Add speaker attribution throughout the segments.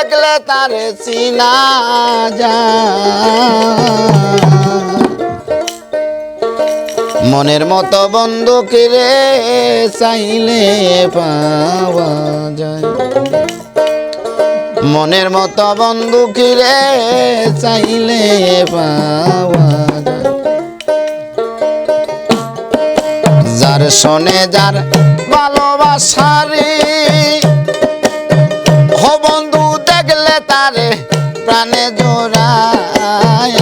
Speaker 1: দেখলে তারে চিনা যায় মনের মতো বন্ধু কিরে চাইলে পাওয়া যায় মনের মতো বন্ধু কিরে চাইলে পাওয়া যায় যার শোনে যার ভালোবাসারে ও বন্ধু দেখলে তারে প্রাণে জোড়ায়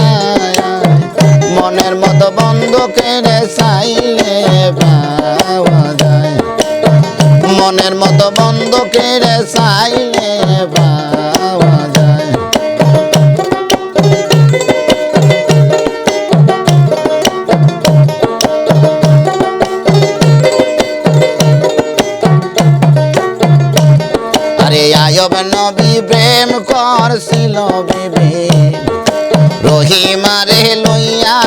Speaker 1: মনের মতো বন্ধু কিরে চাইলে পাওয়া যায় মনের মতো বন্ধু কিরে চাইলে পাওয়া যায় আরে আয়ব নবী প্রেম করছিল বিবি রহিমারে লইয়া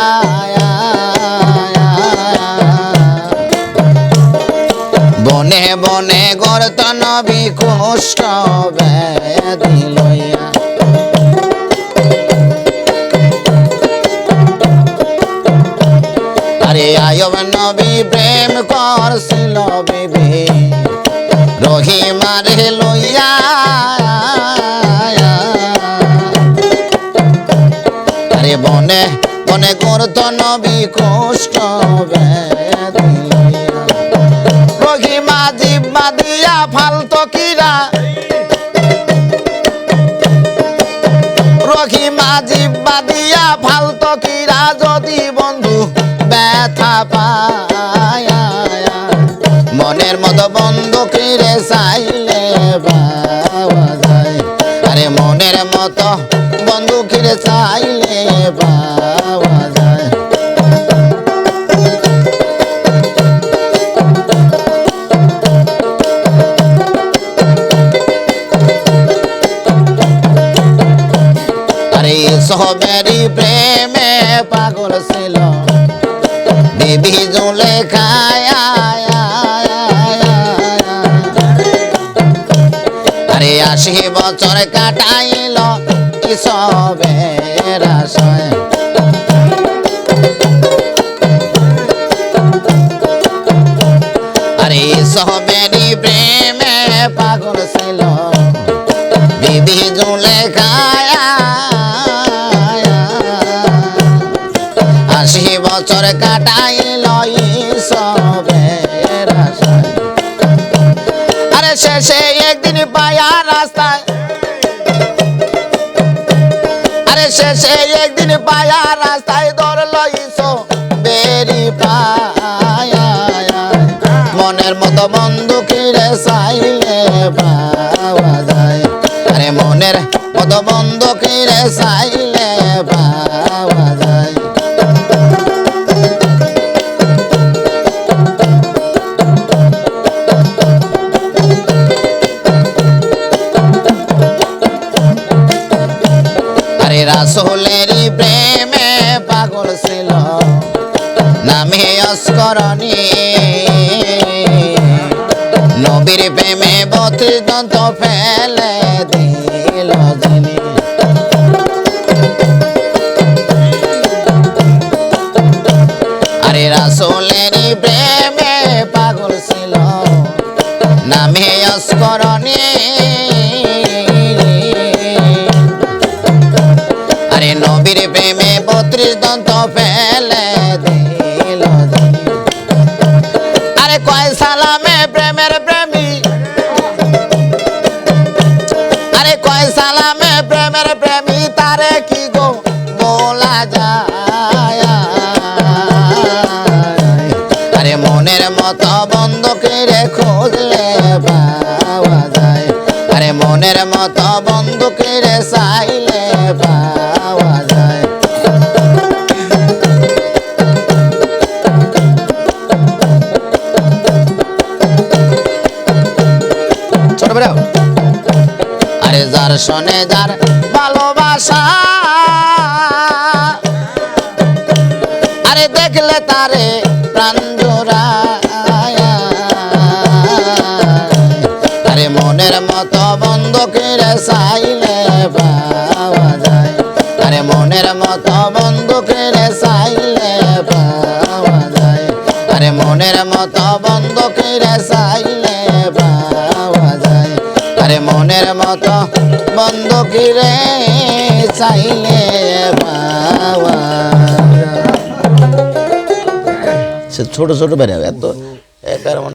Speaker 1: বনে বনে গর্ত নবী কষ্ট ব্যাধি লইয়া আরে আয়ব নবী প্রেম করছিল বিবি রহিমারে লইয়া আরে বনে বনে করত নবী কষ্ট ব্যাধি লইয়া রহিমা জিব্বা দিয়া ফালতো কিরা রহিমা জিব্বা দিয়া ফালতো কিরা যদি বন্ধু ব্যথা পায় মনের মতো বন্ধু কিরে চাইলে পাওয়া যায় আরে মনের মতো বন্ধু কিরে চাইলে পাওয়া যায় আরে সবেরই প্রেমে পাগল ছিল বিবি জুলেখায় আরে ৮০ বছর কাটাইল সবের আশায় আরে সবেরই প্রেমে পাগল ছিল বিবি জুলেখায় ৮০ বছর কাটাইল সবের আশায় আরে শেষে একদিন পায়া রাস্তায় আরে শেষে একদিন পায়া রাস্তায় ধরল বেরি পায়া মনের মতো বন্ধু কিরে চাইলে পাওয়া যায় আরে মনের মতো বন্ধু কিরে চাইলে পাওয়া যায় আরে রাসূলেরই প্রেমে পাগল ছিল নামে অস্করণী নবীর প্রেমে ৩২ দন্ত ফেলে দিল যিনি আরে রাসূলেরই প্রেমে পাগল ছিল নামে অস্করণী আরে নবীর প্রেমে ৩২ দন্ত ফেলে দিল আরে কয় সালামে প্রেমের প্রেমী আরে কয় সালামে প্রেমের প্রেমী তারে কি গো বলা যায় আরে মনের মতো বন্ধু কিরে খুঁজলে পাওয়া যায় আরে মনের মতো বন্ধু কিরে চাইলে পাওয়া যায় ছোট বড় আরে যার শোনে যার ভালোবাসা আরে দেখলে তারে প্রাণ জোড়ায় আরে মনের মতো বন্ধু কিরে চাইলে পাওয়া যায়। আরে মনের মতো বন্ধুকে রে চাইলে পাওয়া যায়। আরে মনের মতো বন্ধুকে রে চাইলে পাওয়া যায়। আরে মনের মতো বন্ধুকে রে চাইলে পাওয়া যায়। ছোট ছোট বেড়ে এত